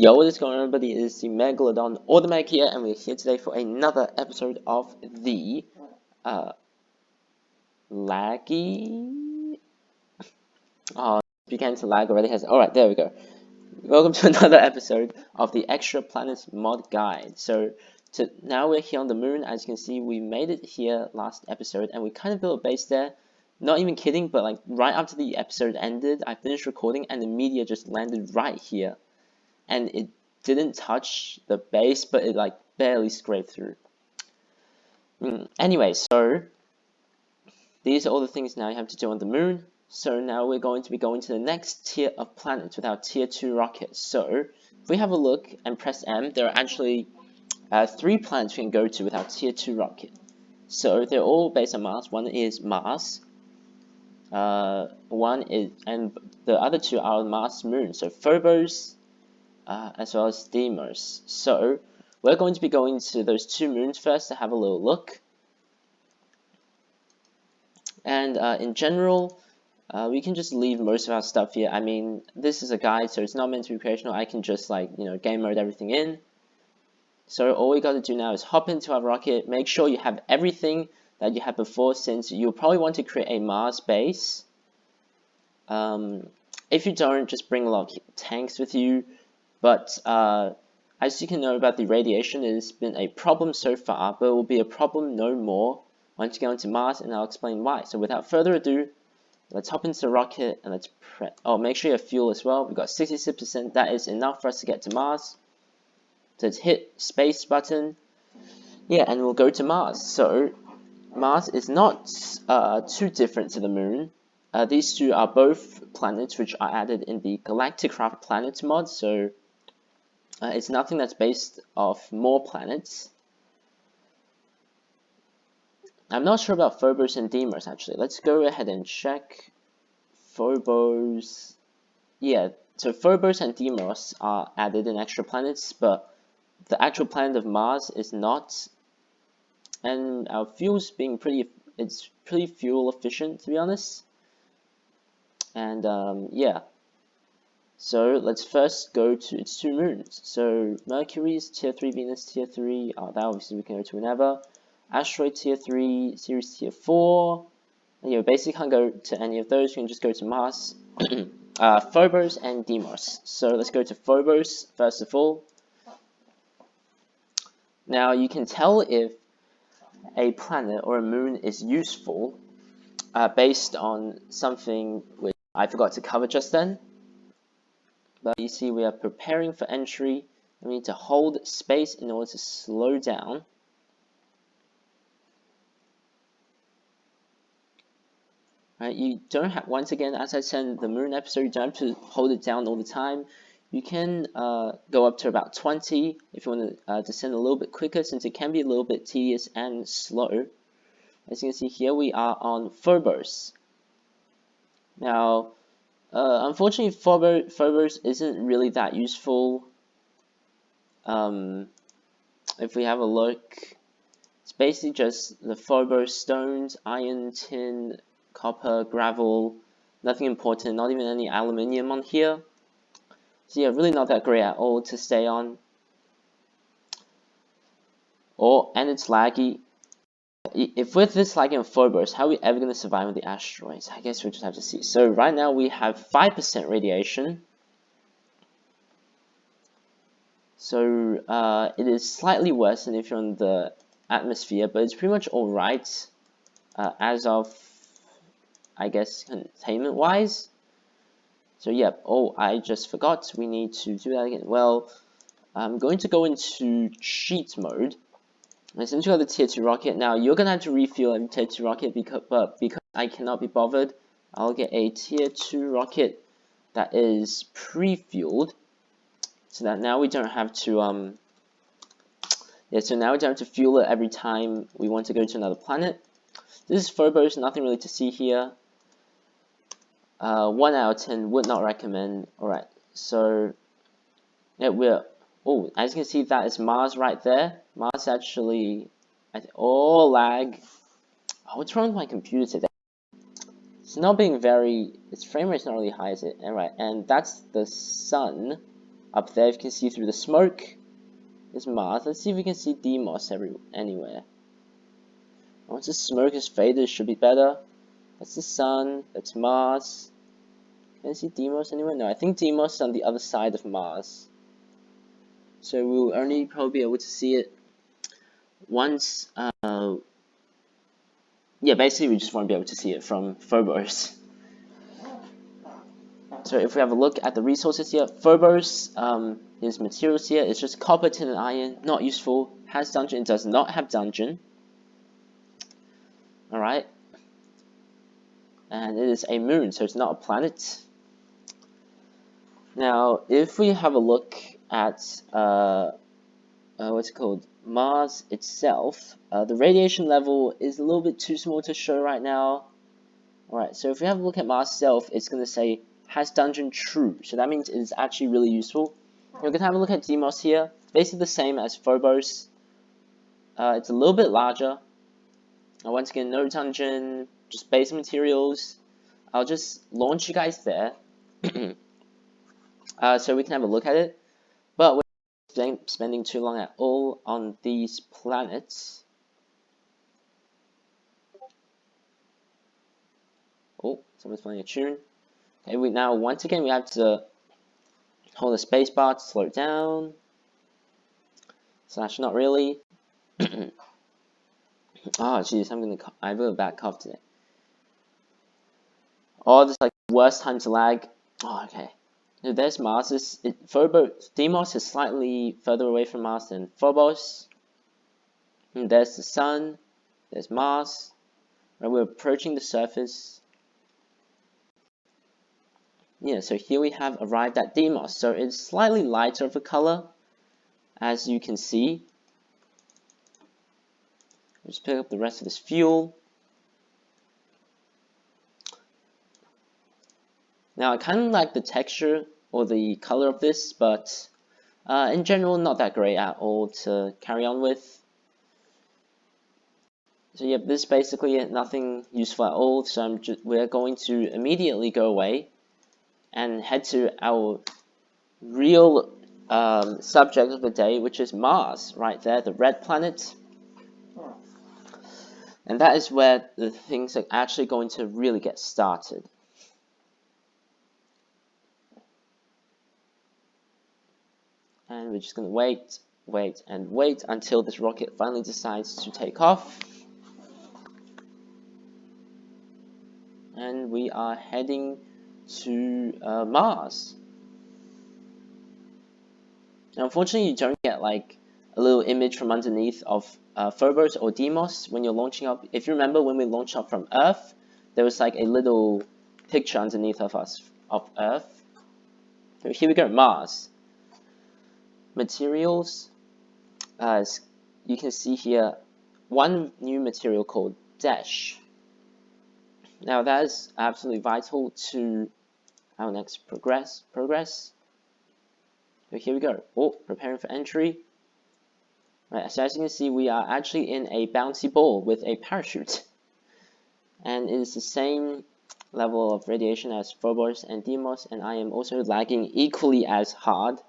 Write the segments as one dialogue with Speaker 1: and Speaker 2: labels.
Speaker 1: Yo, what is going on, everybody? It is the Megalodon Automatic here, and we're here today for another episode of the laggy. Oh, it began to lag already. Alright, there we go. Welcome to another episode of the Extra Planets Mod Guide. So now we're here on the moon. As you can see, we made it here last episode, and we kind of built a base there. Not even kidding, but like right after the episode ended, I finished recording, and the meteor just landed right here. And it didn't touch the base, but it like barely scraped through. Anyway, so these are all the things now you have to do on the moon. So now we're going to be going to the next tier of planets with our tier 2 rockets. So if we have a look and press M, there are actually 3 planets we can go to with our tier 2 rocket. So they're all based on Mars. One is Mars. One is, and the other 2 are Mars' moon. So Phobos, as well as Deimos. So we're going to be going to those 2 moons first to have a little look. And in general, we can just leave most of our stuff here. I mean, this is a guide, so it's not meant to be recreational. I can just game mode everything in. So all we got to do now is hop into our rocket. Make sure you have everything that you had before, since you'll probably want to create a Mars base. If you don't, just bring a lot of tanks with you. But as you can know about the radiation, it has been a problem so far, but it will be a problem no more once you get onto Mars, and I'll explain why. So without further ado, let's hop into the rocket and let's make sure you have fuel as well. We've got 66%. That is enough for us to get to Mars. So let's hit space button. Yeah, and we'll go to Mars. So Mars is not too different to the moon. These 2 are both planets which are added in the Galacticraft planets mod. So it's nothing that's based off more planets. I'm not sure about Phobos and Deimos actually. Let's go ahead and check. Phobos. Yeah, so Phobos and Deimos are added in extra planets, but the actual planet of Mars is not. And our fuel's being it's pretty fuel efficient, to be honest. And yeah. So let's first go to its 2 moons. So Mercury's tier 3, Venus tier 3. That obviously we can go to whenever. Asteroid tier 3, Ceres tier 4. And, basically can't go to any of those. We can just go to Mars. Phobos and Deimos. So let's go to Phobos first of all. Now you can tell if a planet or a moon is useful based on something which I forgot to cover just then. But you see, we are preparing for entry. We need to hold space in order to slow down. Right, you don't have, once again, as I said in the moon episode, you don't have to hold it down all the time. You can go up to about 20 if you want to descend a little bit quicker, since it can be a little bit tedious and slow. As you can see here, we are on Phobos. Now, unfortunately, Phobos isn't really that useful. If we have a look, it's basically just the Phobos stones, iron, tin, copper, gravel, nothing important, not even any aluminium on here. So yeah, really not that great at all to stay on. And it's laggy. If with this lagging on Phobos, how are we ever going to survive with the asteroids? I guess we'll just have to see. So right now we have 5% radiation. So it is slightly worse than if you're in the atmosphere, but it's pretty much alright as of, I guess, containment wise. So yeah, I just forgot, we need to do that again. Well, I'm going to go into cheat mode. And since you have the tier 2 rocket, now you're going to have to refuel every tier 2 rocket, because I cannot be bothered, I'll get a tier 2 rocket that is pre-fueled. So that now we don't have to, so now we don't have to fuel it every time we want to go to another planet. This is Phobos, nothing really to see here. 1 out of 10, would not recommend. Alright, so yeah, as you can see, that is Mars right there. Mars actually, lag. What's wrong with my computer today? It's not being its frame rate's not really high, is it? Alright, and that's the sun. Up there, if you can see through the smoke, is Mars. Let's see if we can see Deimos anywhere. Once the smoke is faded, it should be better. That's the sun. That's Mars. Can I see Deimos anywhere? No, I think Deimos is on the other side of Mars. So we'll only probably be able to see it once. Yeah, basically we just won't be able to see it from Phobos. So if we have a look at the resources here, Phobos, his materials here, it's just copper, tin, and iron, not useful. Has dungeon, does not have dungeon. Alright. And it is a moon, so it's not a planet. Now, if we have a look at, what's it called? Mars itself, the radiation level is a little bit too small to show right now. Alright, so if we have a look at Mars itself, it's going to say, has dungeon true. So that means it is actually really useful. We're going to have a look at Deimos here. Basically the same as Phobos. It's a little bit larger. Once again, no dungeon, just base materials. I'll just launch you guys there. So we can have a look at it. But we're spending too long at all on these planets. Oh, someone's playing a tune. Okay, now once again we have to hold the spacebar to slow it down. Slash not really. Oh jeez, I have a bad cough today. Oh, this is like the worst time to lag. Oh, okay. So there's Mars. Deimos is slightly further away from Mars than Phobos. And there's the sun. There's Mars. Right, we're approaching the surface. Yeah, so here we have arrived at Deimos. So it's slightly lighter of a color, as you can see. Just pick up the rest of this fuel. Now I kind of like the texture or the color of this, but in general not that great at all to carry on with. So yeah, this is basically nothing useful at all. So we're going to immediately go away and head to our real subject of the day, which is Mars, right there, the red planet. And that is where the things are actually going to really get started. And we're just going to wait until this rocket finally decides to take off. And we are heading to Mars. Now, unfortunately, you don't get like a little image from underneath of Phobos or Deimos when you're launching up. If you remember when we launched up from Earth, there was like a little picture underneath of us of Earth. So here we go, Mars. Materials. As you can see here, one new material called Dash. Now that is absolutely vital to our next progress. So here we go. Oh, preparing for entry. Right, so as you can see, we are actually in a bouncy ball with a parachute. And it is the same level of radiation as Phobos and Deimos, and I am also lagging equally as hard.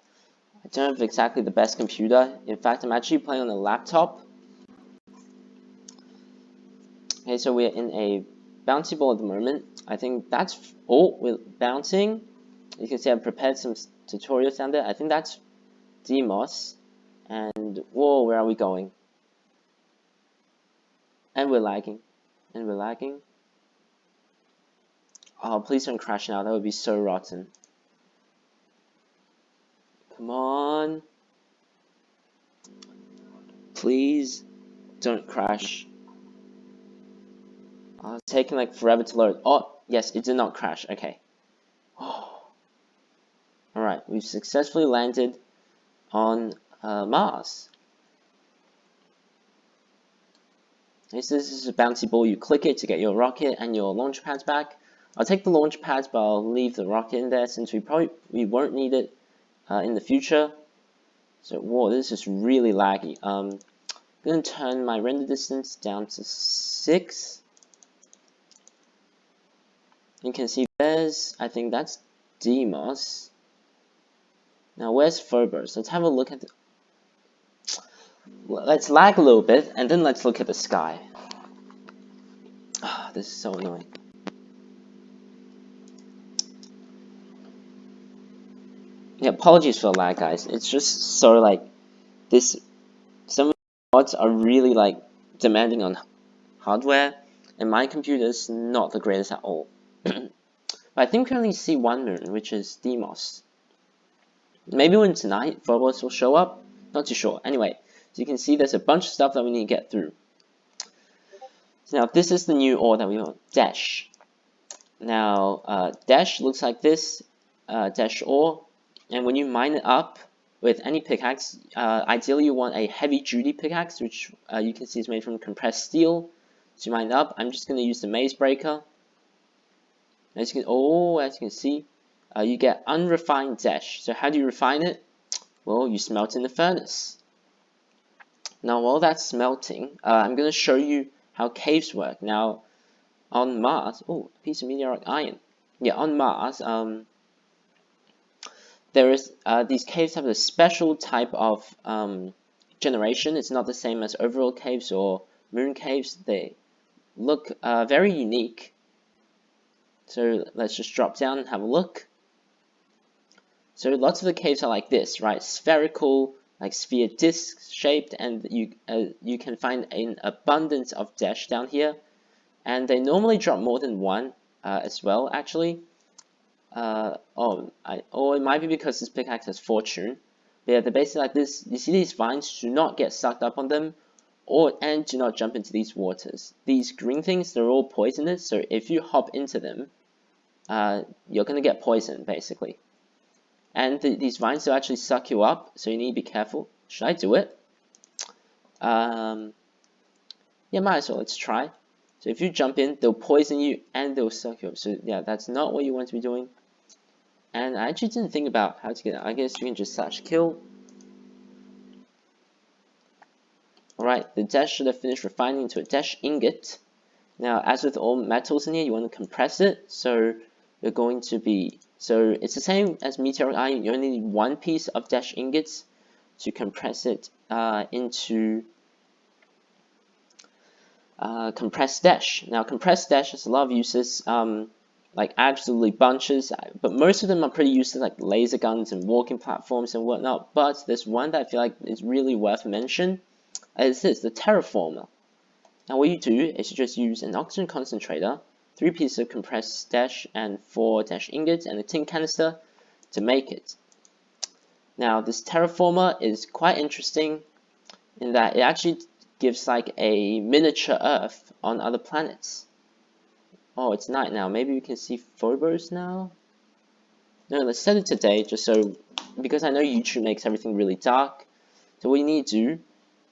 Speaker 1: I don't have exactly the best computer. In fact, I'm actually playing on a laptop. Okay, so we're in a bouncy ball at the moment. I think that's... Oh, we're bouncing. You can see I've prepared some tutorials down there. I think that's Deimos. And, whoa, where are we going? And we're lagging. Oh, please don't crash now. That would be so rotten. Come on. Please don't crash. Oh, it's taking like forever to load. Oh, yes, it did not crash. Okay. Alright, we've successfully landed on Mars. Okay, so this is a bouncy ball. You click it to get your rocket and your launch pads back. I'll take the launch pads, but I'll leave the rocket in there since we won't need it in the future. So, whoa, this is really laggy. I'm going to turn my render distance down to 6. You can see I think that's Deimos. Now where's Phobos? Let's have a look at let's lag a little bit, and then let's look at the sky. This is so annoying. Yeah, apologies for the lag, guys. It's just sort of like this. Some of the mods are really like demanding on hardware, and my computer is not the greatest at all. But I think we only see one moon, which is Deimos. Maybe when tonight Phobos will show up. Not too sure. Anyway, so you can see there's a bunch of stuff that we need to get through. So now this is the new ore that we want, Dash. Now Dash looks like this, Dash ore, and when you mine it up with any pickaxe, ideally you want a heavy-duty pickaxe, which you can see is made from compressed steel. So you mine it up. I'm just going to use the maze breaker. As you can see, you get unrefined Dash. So how do you refine it? Well, you smelt in the furnace. Now while that's smelting, I'm going to show you how caves work. Now on Mars, a piece of meteoric iron. Yeah, on Mars, these caves have a special type of generation. It's not the same as overworld caves or moon caves. They look very unique. So let's just drop down and have a look. So lots of the caves are like this, right? Spherical, like sphere disc shaped, and you can find an abundance of dash down here, and they normally drop more than one as well, actually. Or it might be because this pickaxe has fortune. But yeah, they're basically like this. You see these vines, do not get sucked up on them, and do not jump into these waters. These green things, they're all poisonous, so if you hop into them, you're gonna get poisoned basically. And these vines will actually suck you up, so you need to be careful. Should I do it? Yeah, might as well. Let's try. So if you jump in, they'll poison you and they'll suck you up. So yeah, that's not what you want to be doing. And I actually didn't think about how to get it. I guess you can just /kill. Alright, the dash should have finished refining into a dash ingot. Now, as with all metals in here, you want to compress it. So you're going to be, so it's the same as meteoric iron. You only need one piece of dash ingots to compress it into compressed dash. Now, compressed dash has a lot of uses, like absolutely bunches, but most of them are pretty useful, like laser guns and walking platforms and whatnot. But there's one that I feel like is really worth mention. Is this, the Terraformer. Now what you do is you just use an oxygen concentrator, 3 pieces of compressed dash and 4 dash ingots and a tin canister to make it. Now this Terraformer is quite interesting in that it actually gives like a miniature Earth on other planets. Oh, it's night now. Maybe we can see Phobos now? No, let's set it to day just so, because I know YouTube makes everything really dark. So what you need to do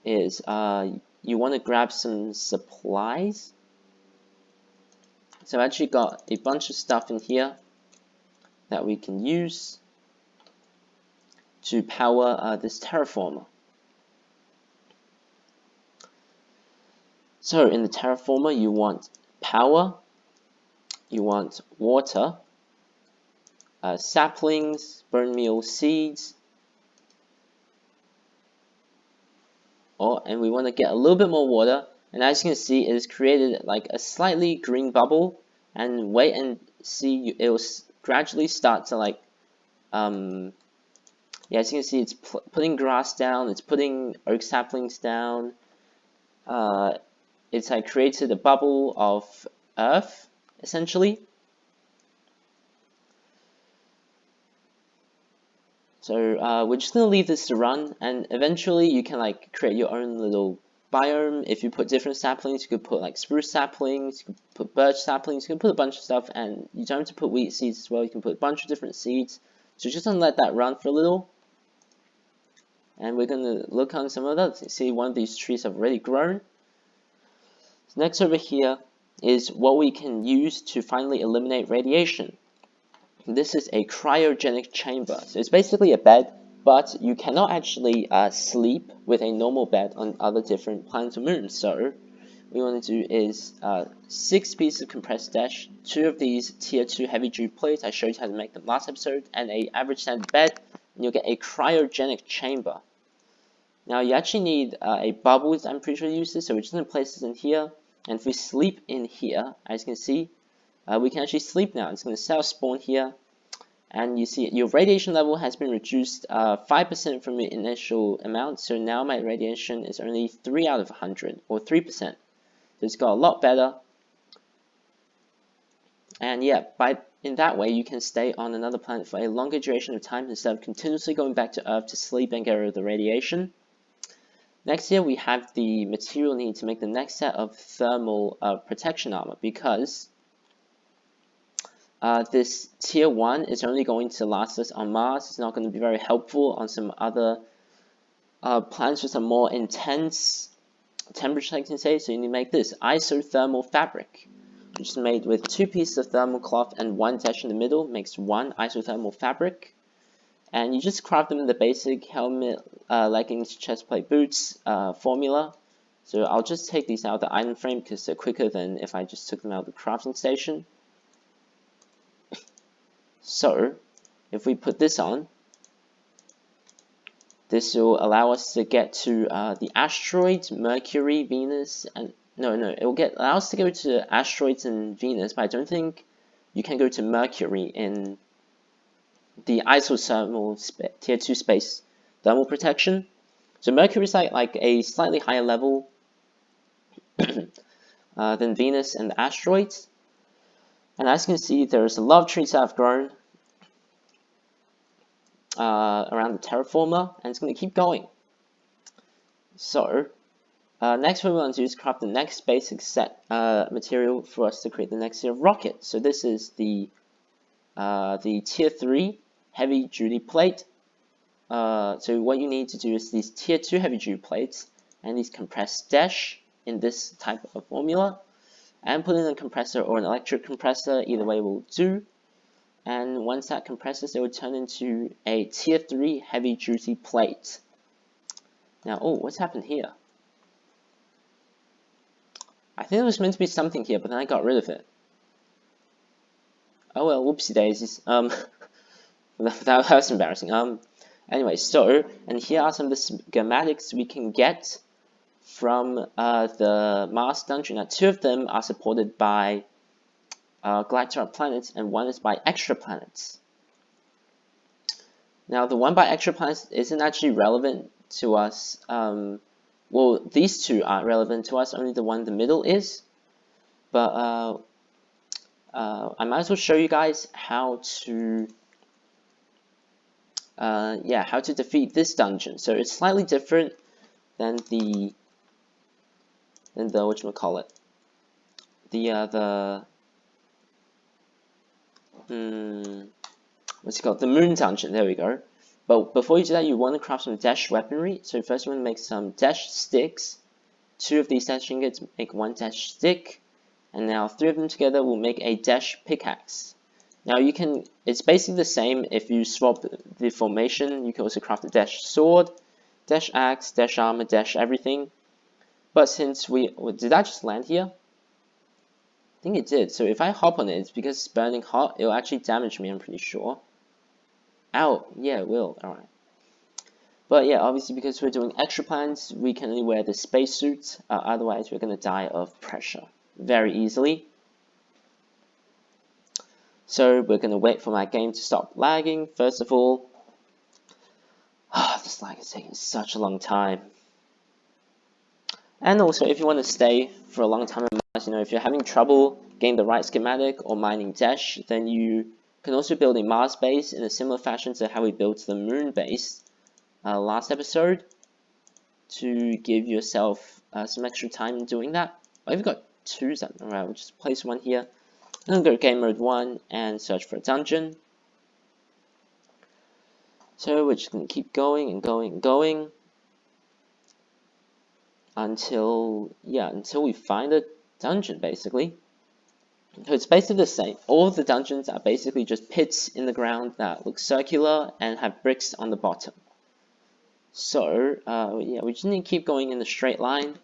Speaker 1: is you want to grab some supplies. So I've actually got a bunch of stuff in here that we can use to power this Terraformer. So in the Terraformer, you want power, you want water, saplings, bone meal seeds, and we want to get a little bit more water. And as you can see, it has created like a slightly green bubble. And wait and see, it will gradually start to like, yeah, as you can see, it's putting grass down, it's putting oak saplings down. It's like created a bubble of earth, essentially. So we're just gonna leave this to run, and eventually you can like create your own little biome. If you put different saplings, you could put like spruce saplings, you could put birch saplings, you can put a bunch of stuff, and you don't have to put wheat seeds as well. You can put a bunch of different seeds. So just gonna let that run for a little, and we're gonna look on some of those. You see, one of these trees have already grown. So next over here is what we can use to finally eliminate radiation. This is a cryogenic chamber. So it's basically a bed, but you cannot actually sleep with a normal bed on other different planets or moons. So what we want to do is 6 pieces of compressed dash, 2 of these tier 2 heavy duty plates. I showed you how to make them last episode, and a average standard bed. and you'll get a Cryogenic Chamber. Now you actually need a bubbles, I'm pretty sure, to use this, so we're just going to place this in here, and if we sleep in here, as you can see, we can actually sleep now. It's going to self spawn here, and you see your radiation level has been reduced 5% from the initial amount, so now my radiation is only 3 out of 100, or 3%. So it's got a lot better, and yeah, in that way you can stay on another planet for a longer duration of time instead of continuously going back to Earth to sleep and get rid of the radiation. Next here we have the material needed to make the next set of thermal protection armor, because this tier 1 is only going to last us on Mars. It's not going to be very helpful on some other planets with some more intense temperature, I can say. So you need to make this Isothermal Fabric, which is made with 2 pieces of thermal cloth and 1 dash in the middle, makes 1 Isothermal Fabric. And you just craft them in the basic helmet, leggings, chestplate, boots formula. So I'll just take these out of the item frame because they're quicker than if I just took them out of the crafting station. So if we put this on, this will allow us to get to the asteroids, Mercury, Venus, and it will allow us to go to asteroids and Venus, but I don't think you can go to Mercury in the isothermal tier 2 space thermal protection. So Mercury is like a slightly higher level than Venus and the asteroids. And as you can see, there's a lot of trees that have grown around the Terraformer, and it's going to keep going. So next what we want to do is craft the next basic set material for us to create the next tier of rocket. So this is the tier 3 heavy duty plate. So what you need to do is these tier 2 heavy duty plates and these compressed dash in this type of formula, and put in a compressor or an electric compressor, either way will do. And once that compresses, it will turn into a tier 3 heavy duty plate. Now, what's happened here? I think there was meant to be something here, but then I got rid of it. Oh well, whoopsie daisies. That was embarrassing. Anyway, so, and here are some of the schematics we can get from the Mars dungeon. Now, 2 of them are supported by Galacticraft planets, and 1 is by extra planets. Now, the one by extra planets isn't actually relevant to us. Well, these 2 aren't relevant to us, only the one in the middle is. But I might as well show you guys how to defeat this dungeon. So it's slightly different than the whatchamacallit, what's it called? The moon dungeon. There we go. But before you do that, you want to craft some dash weaponry. So first you want to make some dash sticks. 2 of these dash ingots make 1 dash stick, and now 3 of them together will make a dash pickaxe. Now it's basically the same if you swap the formation. You can also craft a dash sword, dash axe, dash armor, dash everything. But since did that just land here? I think it did. So if I hop on it, it's because it's burning hot. It'll actually damage me, I'm pretty sure. Ow, yeah, it will. Alright. But yeah, obviously because we're doing extra planets, we can only wear the spacesuit. Otherwise, we're going to die of pressure very easily. So we're going to wait for my game to stop lagging. First of all, this lag is taking such a long time. And also, if you want to stay for a long time on Mars, if you're having trouble getting the right schematic or mining dash, then you can also build a Mars base in a similar fashion to how we built the moon base last episode, to give yourself some extra time in doing that. I've got 2, so alright, we'll just place 1 here. And then go to game mode 1 and search for a dungeon. So we're just going to keep going and going and going until we find a dungeon, basically. So it's basically the same. All of the dungeons are basically just pits in the ground that look circular and have bricks on the bottom. So we just need to keep going in a straight line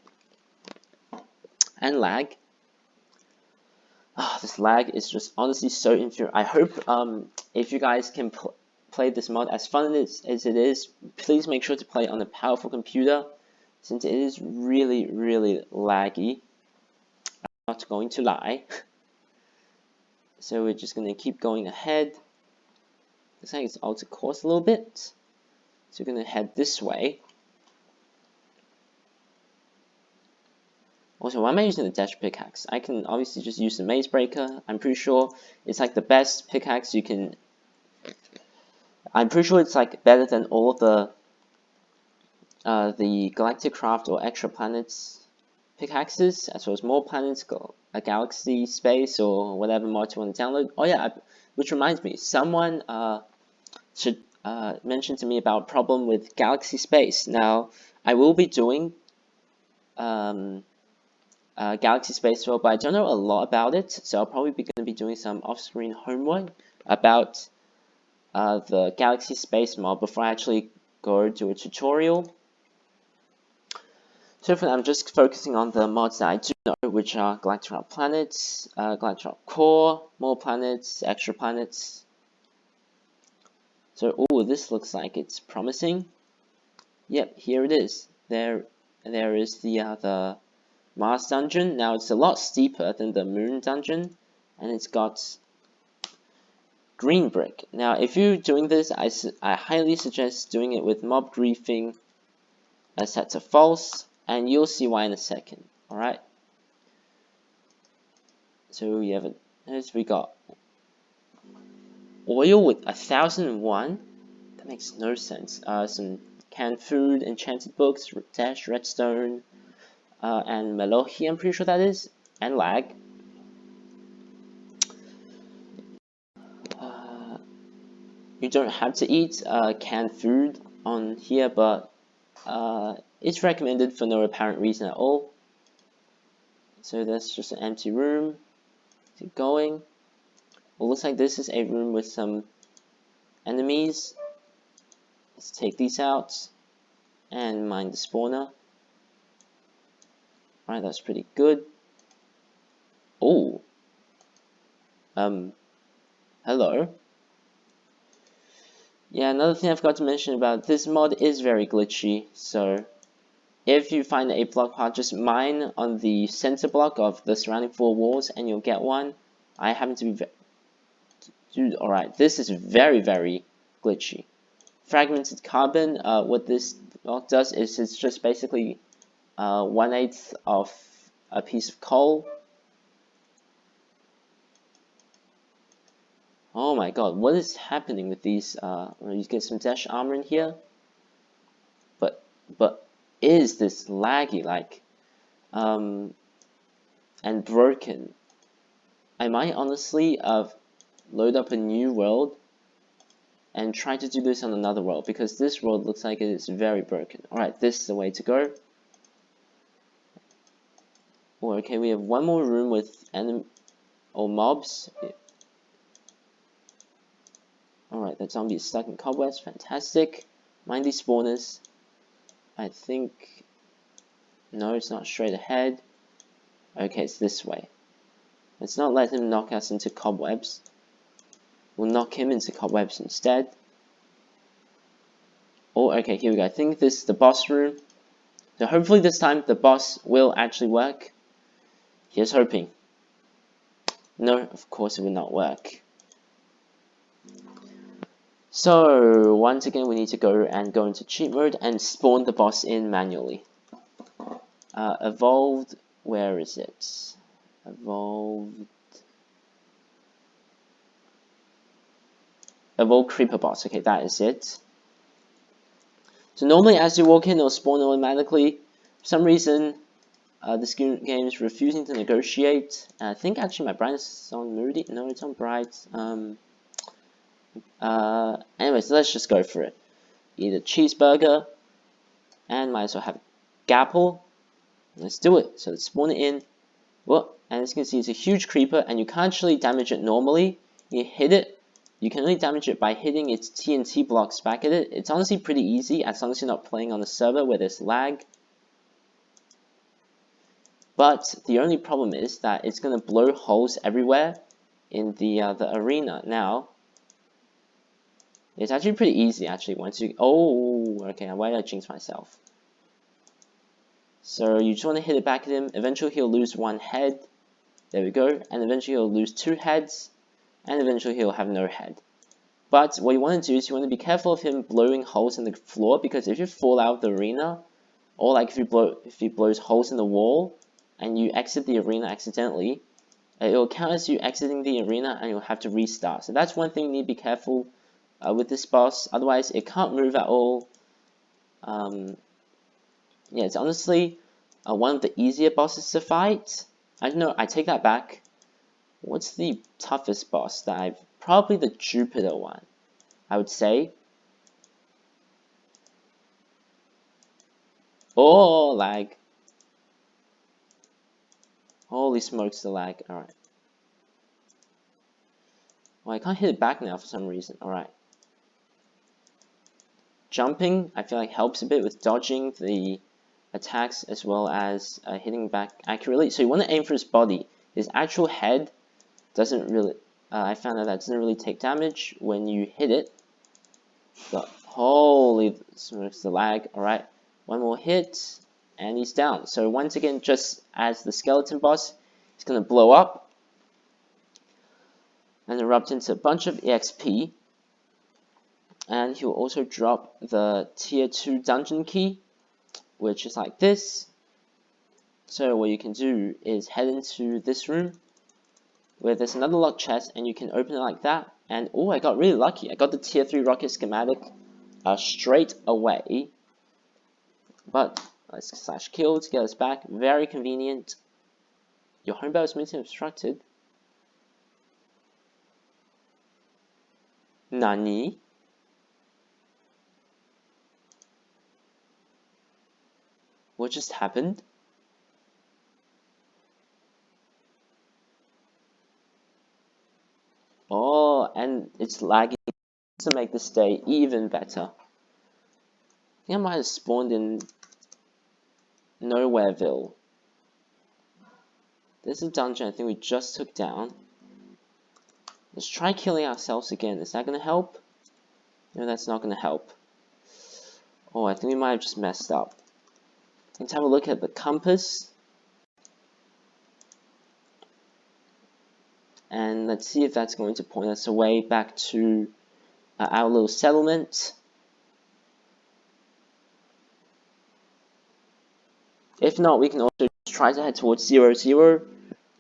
Speaker 1: and lag. This lag is just honestly so infuriating. I hope if you guys can play this mod. As fun as it is, please make sure to play on a powerful computer, since it is really, really laggy. I'm not going to lie. So we're just going to keep going ahead. Looks like it's altered course a little bit. So we're going to head this way. Also, why am I using the dash pickaxe? I can obviously just use the maze breaker. I'm pretty sure it's like the best pickaxe you can. I'm pretty sure it's like better than all of the Galacticraft or extra planets pickaxes, as well as more planets, a galaxy space, or whatever mod you want to download. Oh yeah, which reminds me, someone should mention to me about a problem with galaxy space. Now, I will be doing galaxy space world, but I don't know a lot about it, so I'll probably be going to be doing some off-screen homework about the galaxy space mod before I actually go do a tutorial. So for now, I'm just focusing on the mods that I do know, which are Galacticraft planets, Galacticraft core, more planets, extra planets. So, oh, this looks like it's promising. Yep, here it is. There is the Mars dungeon. Now it's a lot steeper than the Moon dungeon, and it's got green brick. Now, if you're doing this, I highly suggest doing it with mob griefing set to false, and you'll see why in a second. All right. So we got oil with 1001. That makes no sense. Some canned food, enchanted books, dash redstone, and Melohi, I'm pretty sure that is, and lag. You don't have to eat canned food on here, but it's recommended for no apparent reason at all. So that's just an empty room. Keep going. Well, looks like this is a room with some enemies. Let's take these out and mine the spawner. Alright, that's pretty good. Oh. Hello. Yeah, another thing I forgot to mention about this mod is very glitchy, so if you find a block part, just mine on the center block of the surrounding 4 walls and you'll get one. I happen to be dude, alright, this is very, very glitchy. Fragmented Carbon, what this block does is it's just basically 1/8 of a piece of coal. Oh my god, what is happening with these? You get some dash armor in here, but is this laggy like, and broken? I might honestly load up a new world and try to do this on another world, because this world looks like it is very broken. Alright, this is the way to go. Oh, okay, we have one more room with mobs. Alright, that zombie is stuck in cobwebs. Fantastic. Mind these spawners. I think... No, it's not straight ahead. Okay, it's this way. Let's not let him knock us into cobwebs. We'll knock him into cobwebs instead. Oh, okay, here we go. I think this is the boss room. So hopefully this time the boss will actually work. Here's hoping. No, of course it will not work. So once again we need to go into cheat mode and spawn the boss in manually. Evolved, where is it? Evolved creeper boss, okay, that is it. So normally as you walk in it'll spawn automatically. For some reason this game is refusing to negotiate. I think actually my brightness is on moody. No, it's on bright. Anyways, let's just go for it. Eat a cheeseburger, and might as well have a gapple. Let's do it. So let's spawn it in. Well, and as you can see, it's a huge creeper, and you can't actually damage it normally. You hit it. You can only damage it by hitting its TNT blocks back at it. It's honestly pretty easy, as long as you're not playing on a server where there's lag. But the only problem is that it's going to blow holes everywhere in the arena. Now, It's actually pretty easy, actually, once you... Oh, okay, why did I jinx myself? So you just want to hit it back at him. Eventually he'll lose one head. There we go. And eventually he'll lose 2 heads. And eventually he'll have no head. But what you want to do is you want to be careful of him blowing holes in the floor, because if you fall out of the arena, or like if he blows holes in the wall, and you exit the arena accidentally, it will count as you exiting the arena and you'll have to restart. So that's one thing you need to be careful with this boss, otherwise it can't move at all. Yeah, it's honestly one of the easier bosses to fight. I don't know, I take that back. What's the toughest boss that I've... Probably the Jupiter one, I would say. Oh, lag. Holy smokes, the lag. Alright. Well, I can't hit it back now for some reason. Alright. Jumping, I feel like helps a bit with dodging the attacks as well as hitting back accurately. So you want to aim for his body. His actual head doesn't really... I found out that doesn't really take damage when you hit it. But holy smokes, the lag. Alright. One more hit, and he's down. So once again, just as the skeleton boss, he's going to blow up and erupt into a bunch of EXP. And he'll also drop the tier 2 dungeon key, which is like this. So what you can do is head into this room, where there's another locked chest, and you can open it like that. And oh, I got really lucky. I got the tier 3 rocket schematic straight away. But let's /kill to get us back. Very convenient. Your home bell is missing obstructed. Nani? What just happened? Oh, and it's lagging to make this day even better. I think I might have spawned in Nowhereville. This is a dungeon I think we just took down. Let's try killing ourselves again. Is that going to help? No, that's not going to help. Oh, I think we might have just messed up. Let's have a look at the compass. And let's see if that's going to point us away back to our little settlement. If not, we can also try to head towards 0,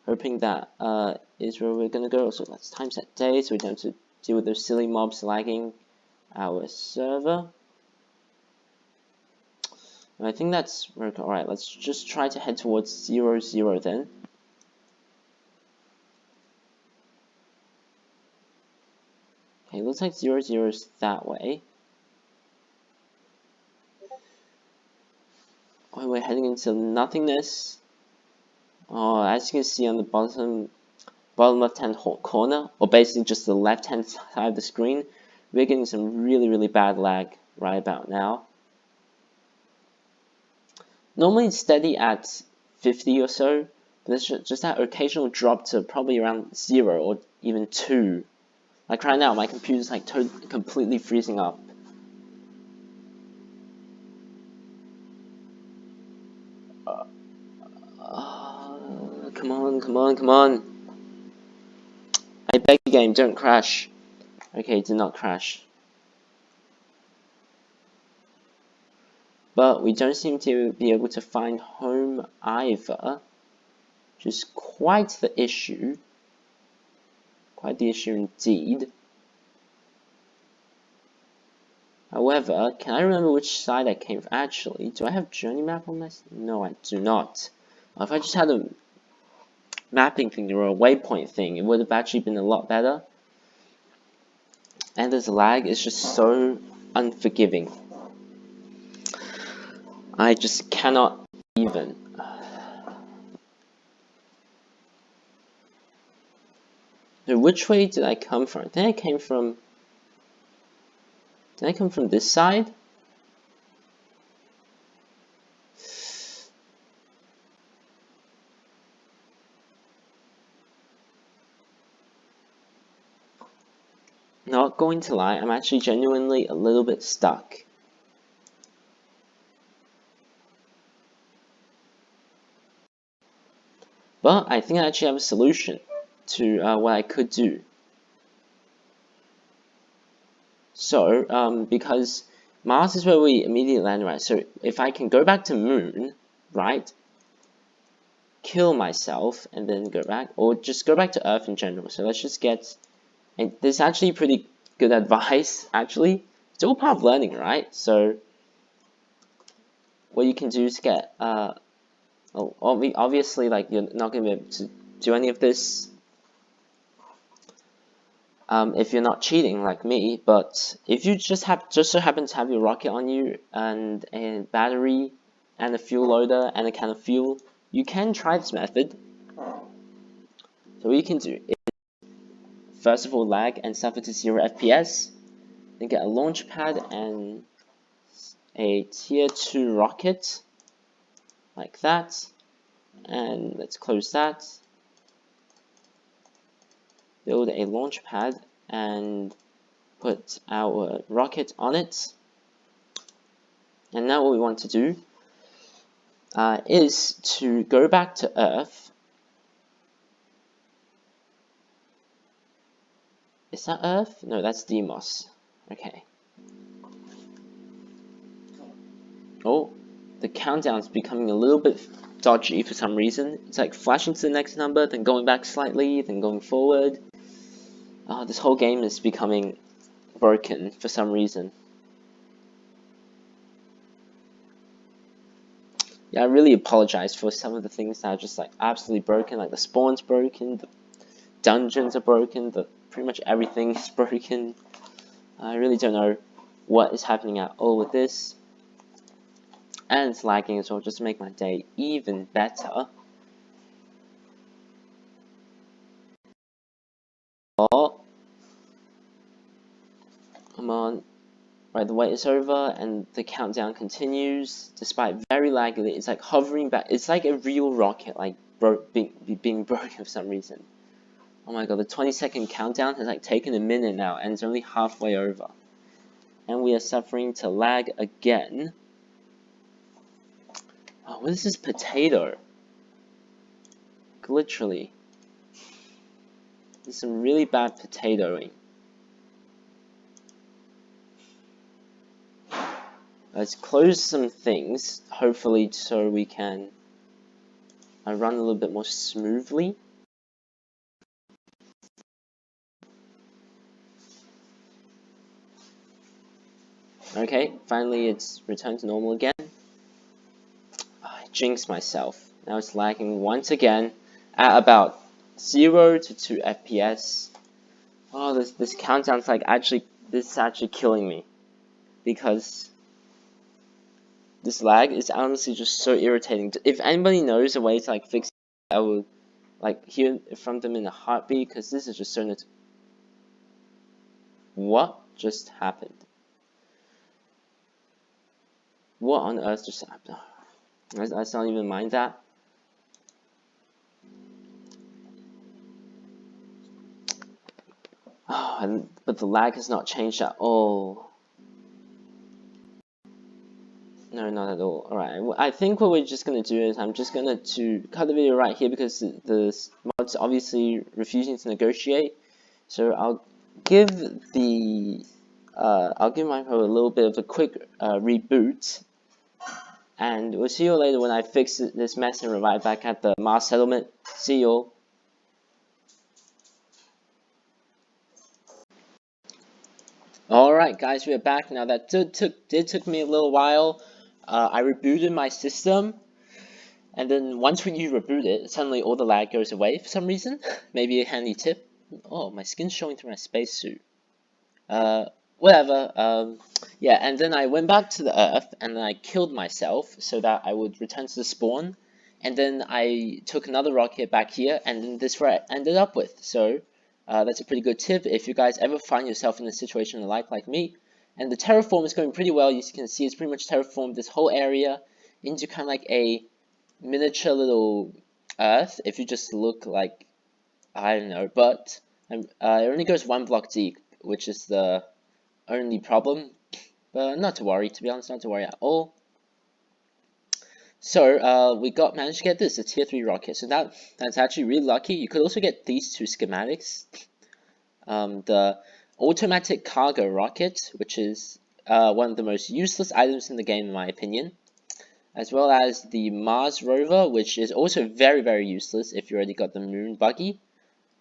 Speaker 1: hoping that is where we're going to go. So let's time set day so we don't have to deal with those silly mobs lagging our server. And I think that's alright. Let's just try to head towards 0 then. Okay, looks like 0 is that way. Oh, we're heading into nothingness. Oh, as you can see on the bottom left-hand corner, or basically just the left-hand side of the screen, we're getting some really bad lag right about now. Normally it's steady at 50 or so, but there's just that occasional drop to probably around 0 or even 2. Like right now, my computer's like completely freezing up. Come on. I beg the game, don't crash. Okay, it did not crash. But we don't seem to be able to find home either, which is quite the issue. Quite the issue indeed. However, can I remember which side I came from? Actually, do I have journey map on this? No, I do not. If I just had a mapping thing or a waypoint thing, it would have actually been a lot better. And this lag is just so unforgiving. I just cannot even. So which way did I come from? I think I came from... Did I come from this side? Not going to lie, I'm actually genuinely a little bit stuck. But I think I actually have a solution to what I could do. So, because Mars is where we immediately land, right? So if I can go back to Moon, right? Kill myself and then go back, or just go back to Earth in general. So let's just get, and this is actually pretty good advice, actually. It's all part of learning, right? So what you can do is get, obviously, like, you're not going to be able to do any of this if you're not cheating like me, but if you just so happen to have your rocket on you and a battery and a fuel loader and a can of fuel, you can try this method. So what you can do is, first of all, lag and suffer to 0 FPS, then get a launch pad and a tier 2 rocket, like that, and let's close that. Build a launch pad and put our rocket on it. And now what we want to do is to go back to Earth. Is that Earth? No, that's Deimos. Okay. Oh, the countdown's becoming a little bit dodgy for some reason. It's like flashing to the next number, then going back slightly, then going forward. This whole game is becoming broken for some reason. Yeah, I really apologize for some of the things that are just like absolutely broken. Like the spawn's broken, the dungeons are broken, pretty much everything is broken. I really don't know what is happening at all with this. And it's lagging as well, just to make my day even better. Oh, come on. Right, the wait is over and the countdown continues, despite very laggy. It's like hovering back. It's like a real rocket, like being broken for some reason. Oh my god, the 20-second countdown has like taken a minute now, and it's only halfway over. And we are suffering to lag again. Oh, what is this potato? Literally. There's some really bad potatoing. Let's close some things, hopefully, so we can run a little bit more smoothly. Okay, finally it's returned to normal again. I jinxed myself. Now it's lagging once again at about 0 to 2 FPS. Oh, this countdown's like this is actually killing me, because this lag is honestly just so irritating. If anybody knows a way to like fix it, I will like hear it from them in a heartbeat, because this is just so What just happened? What on earth just happened? Let's not even mind that. Oh, but the lag has not changed at all. No, not at all. Alright, I think what we're just going to do is I'm just going to cut the video right here, because the mod's obviously refusing to negotiate. So I'll give my pro a little bit of a quick reboot, and we'll see you later when I fix this mess and revive back at the Mars settlement. See you all. Alright guys, we're back. Now that did took me a little while. I rebooted my system, and then once you reboot it, suddenly all the lag goes away for some reason. Maybe a handy tip. Oh, my skin's showing through my spacesuit. Whatever. Yeah, and then I went back to the Earth, and then I killed myself so that I would return to the spawn. And then I took another rocket back here, and then this is where I ended up with. So that's a pretty good tip if you guys ever find yourself in a situation like me. And the terraform is going pretty well. You can see it's pretty much terraformed this whole area into kind of like a miniature little Earth. If you just look like, I don't know, but it only goes 1 block deep, which is the only problem. But not to worry, to be honest, not to worry at all. So we managed to get this, a tier 3 rocket. So that's actually really lucky. You could also get these two schematics. The automatic cargo rocket, which is one of the most useless items in the game in my opinion, as well as the Mars Rover, which is also very, very useless if you already got the moon buggy.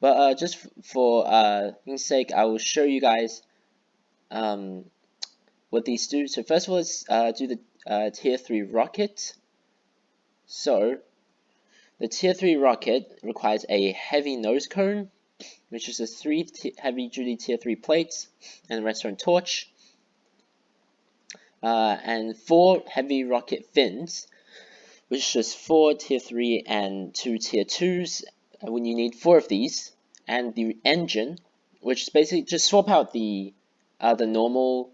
Speaker 1: But just for things sake, I will show you guys what these do. So first of all, let's do the tier 3 rocket. So the tier 3 rocket requires a heavy nose cone, which is a 3 heavy duty tier 3 plates and a redstone torch, and 4 heavy rocket fins, which is just 4 tier 3 and 2 tier 2s when you need 4 of these, and the engine, which is basically just swap out the normal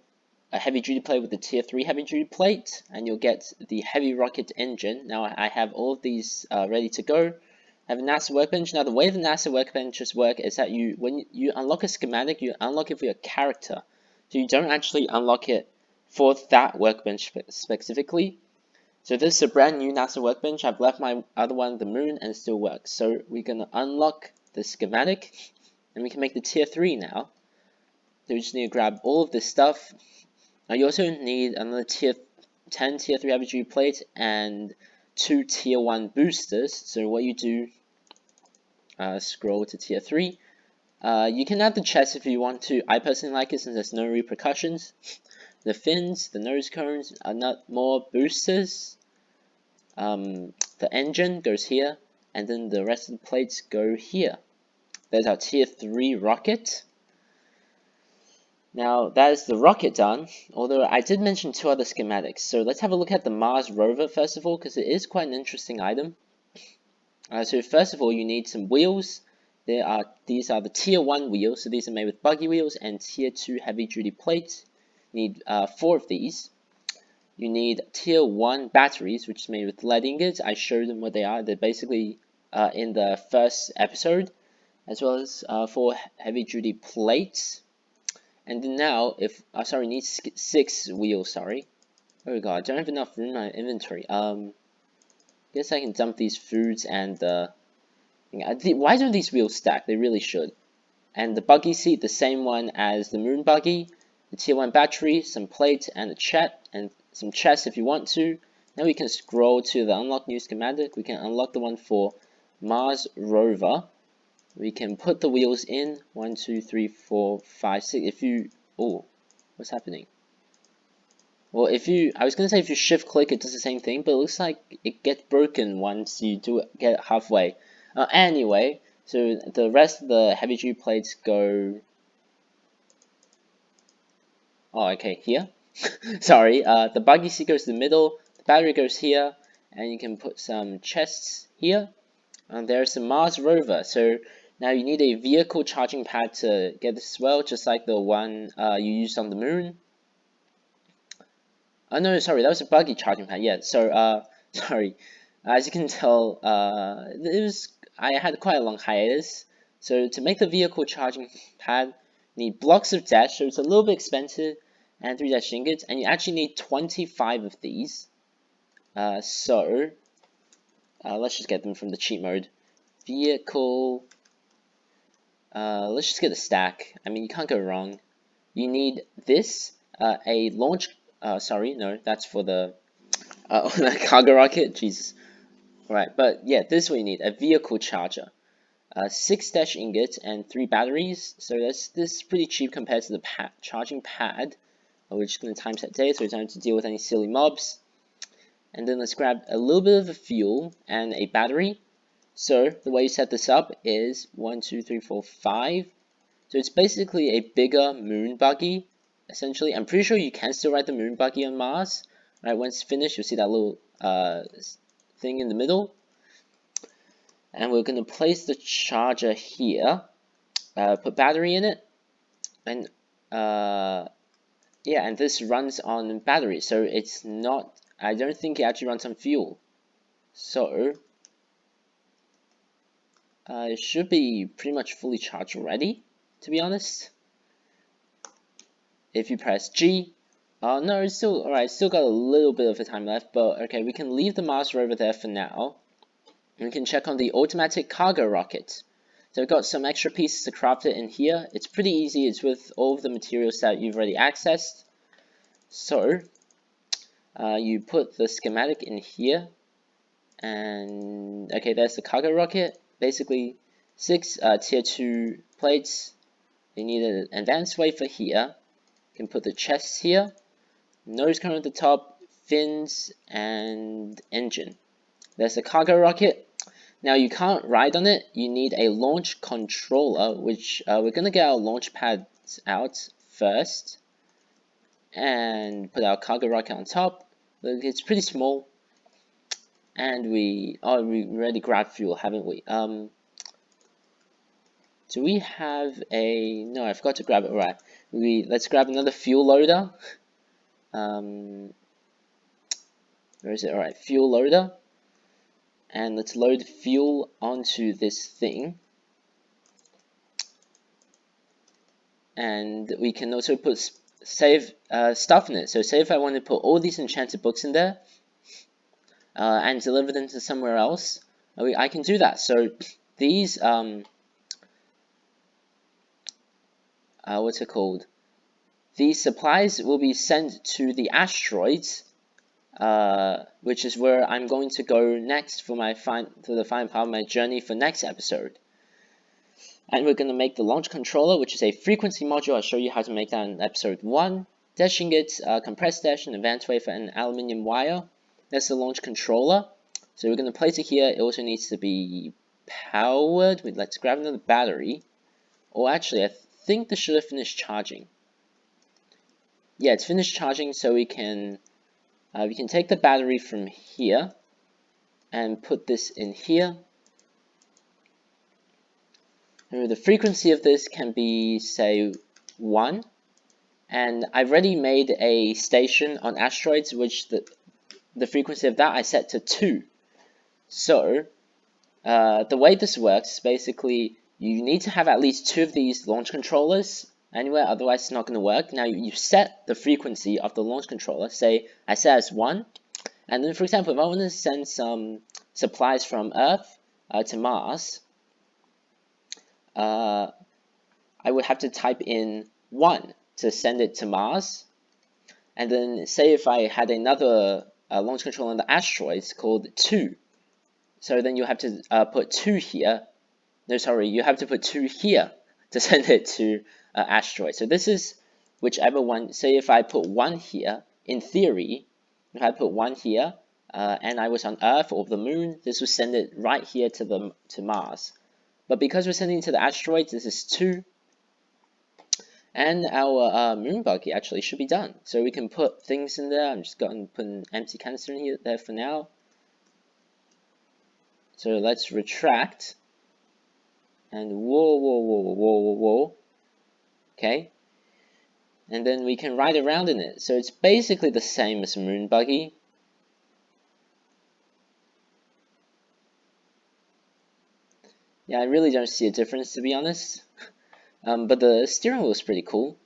Speaker 1: heavy duty plate with the tier 3 heavy duty plate, and you'll get the heavy rocket engine. Now I have all of these ready to go. I have a NASA workbench. Now the way the NASA workbenches work is that when you unlock a schematic, you unlock it for your character, so you don't actually unlock it for that workbench specifically. So this is a brand new NASA workbench. I've left my other one, the moon, and it still works. So we're gonna unlock the schematic, and we can make the tier 3 now. So we just need to grab all of this stuff. Now you also need another 10 tier 3 heavy duty plates and 2 tier 1 boosters. So what you do, scroll to tier 3. You can add the chest if you want to. I personally like it since there's no repercussions. The fins, the nose cones are not more boosters. The engine goes here, and then the rest of the plates go here. There's our tier 3 rocket. Now that is the rocket done, although I did mention 2 other schematics. So let's have a look at the Mars Rover first of all, because it is quite an interesting item. So first of all, you need some wheels. These are the tier 1 wheels, so these are made with buggy wheels and tier 2 heavy duty plates. You need 4 of these. You need tier 1 batteries, which is made with lead ingots. I showed them what they are. They're basically in the first episode, as well as 4 heavy duty plates. And then now, sorry, need 6 wheels, sorry. Oh god, I don't have enough room in my inventory. Guess I can dump these foods and why don't these wheels stack? They really should. And the buggy seat, the same one as the moon buggy. The tier 1 battery, some plates, and some chests if you want to. Now we can scroll to the unlock new schematic. We can unlock the one for Mars Rover. We can put the wheels in 1, 2, 3, 4, 5, 6. What's happening? Well, I was gonna say if you shift click, it does the same thing, but it looks like it gets broken once you get it halfway. Anyway, so the rest of the heavy duty plates go. Oh, okay, here. Sorry, the buggy seat goes to the middle, the battery goes here, and you can put some chests here. And there's the Mars Rover. So now you need a vehicle charging pad to get this as well, just like the one you used on the moon. Oh no, sorry, that was a buggy charging pad. Yeah, so sorry. As you can tell, I had quite a long hiatus. So to make the vehicle charging pad, you need blocks of dash, so it's a little bit expensive, and 3 dash ingots, and you actually need 25 of these. Let's just get them from the cheat mode. Vehicle. Let's just get a stack. I mean, you can't go wrong. You need this, a launch. Sorry, no, that's for the cargo rocket. Jesus. Alright, but yeah, this is what you need: a vehicle charger, 6 dash ingots, and 3 batteries. So this is pretty cheap compared to the charging pad. We're just going to time set day, so we don't have to deal with any silly mobs. And then let's grab a little bit of a fuel and a battery. So the way you set this up is 1, 2, 3, 4, 5. So it's basically a bigger moon buggy, essentially. I'm pretty sure you can still ride the moon buggy on Mars. Right, once it's finished, you'll see that little thing in the middle. And we're going to place the charger here, put battery in it, and yeah, and this runs on battery, so it's not, I don't think it actually runs on fuel. So it should be pretty much fully charged already, to be honest. if you press G, no, it's still alright. Still got a little bit of a time left, but okay, we can leave the Mars rover there for now. We can check on the automatic cargo rocket. So I've got some extra pieces to craft it in here. It's pretty easy. It's with all of the materials that you've already accessed. So you put the schematic in here, and okay, there's the cargo rocket. Basically, 6 tier 2 plates. You need an advanced wafer here. You can put the chests here. Nose cone at the top, fins, and engine. There's the cargo rocket. Now you can't ride on it, you need a launch controller, which we're going to get our launch pads out first. And put our cargo rocket on top. Look, it's pretty small. And we already grabbed fuel, haven't we? Do we have a... No, I forgot to grab it. Alright, let's grab another fuel loader. Where is it? Alright, fuel loader. And let's load fuel onto this thing. And we can also put save stuff in it. So say if I want to put all these enchanted books in there and deliver them to somewhere else, I can do that. So these what's it called? These supplies will be sent to the asteroids, which is where I'm going to go next for the final part of my journey for next episode. And we're going to make the launch controller, which is a frequency module. I'll show you how to make that in episode 1. Dash ingots, compressed dash, an advanced wafer, and aluminium wire. That's the launch controller. So we're going to place it here. It also needs to be powered. Let's grab another battery. Or actually, I think this should have finished charging. Yeah, it's finished charging, so we can take the battery from here and put this in here. The frequency of this can be, say, 1. And I've already made a station on asteroids, which the frequency of that I set to 2. So, the way this works, basically, you need to have at least 2 of these launch controllers anywhere, otherwise it's not going to work. Now, you set the frequency of the launch controller. Say, I set as 1. And then, for example, if I want to send some supplies from Earth to Mars, I would have to type in 1 to send it to Mars. And then say if I had another launch controller on the asteroids called 2. So then you have to put 2 here. No, sorry, you have to put 2 here to send it to asteroids. So this is whichever one. Say if I put 1 here, in theory, if I put 1 here, and I was on Earth or the Moon, this would send it right here to Mars. But because we're sending it to the asteroids, this is 2. And our moon buggy actually should be done. So we can put things in there. I'm just going to put an empty canister in there for now. So let's retract. And whoa. Okay. And then we can ride around in it. So it's basically the same as a moon buggy. Yeah, I really don't see a difference, to be honest. But the steering wheel is pretty cool.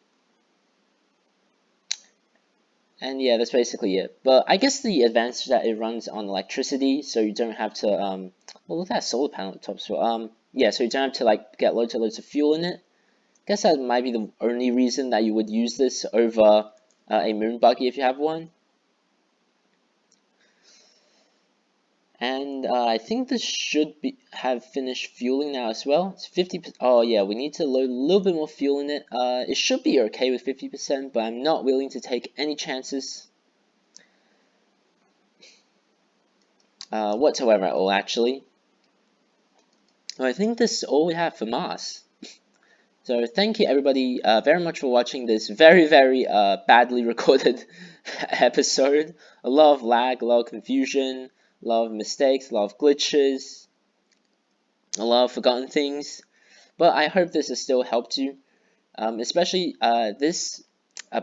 Speaker 1: And yeah, that's basically it. But I guess the advantage is that it runs on electricity, so you don't have to, well, look at that solar panel at the top. So, yeah, so you don't have to, like, get loads and loads of fuel in it. I guess that might be the only reason that you would use this over a moon buggy if you have one. And I think this should have finished fueling now as well. It's 50%. Oh yeah, we need to load a little bit more fuel in it. It should be okay with 50%, but I'm not willing to take any chances whatsoever at all, actually. Well, I think this is all we have for Mars. So thank you everybody very much for watching this very badly recorded episode. A lot of lag, a lot of confusion, a lot of mistakes, a lot of glitches, a lot of forgotten things. But I hope this has still helped you, especially this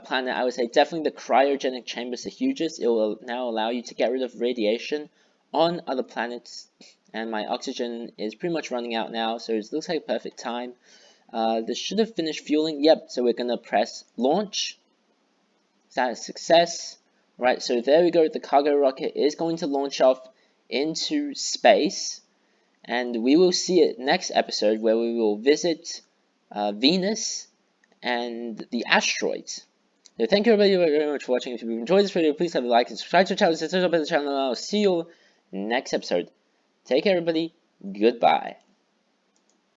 Speaker 1: planet. I would say definitely the Cryogenic Chamber is the hugest. It will now allow you to get rid of radiation on other planets. And my oxygen is pretty much running out now, so it looks like a perfect time. This should have finished fueling. Yep, so we're going to press launch. Is that a success? Right, so there we go. The cargo rocket is going to launch off into space, and we will see it next episode where we will visit Venus and the asteroids. So thank you everybody very much for watching. If you enjoyed this video, please have a like and subscribe to the channel. Subscribe to the channel, and I'll see you next episode. Take care, everybody. Goodbye.